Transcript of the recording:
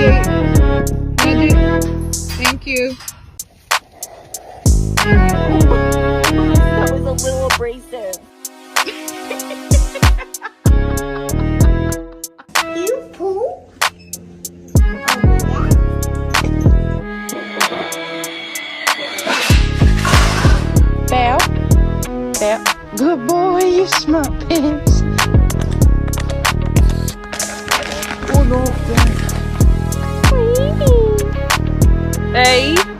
Okay. Magic. Thank you. That was a little abrasive. You poo? Belle. Belle. Good boy, you smart pants. Oh no. Hey.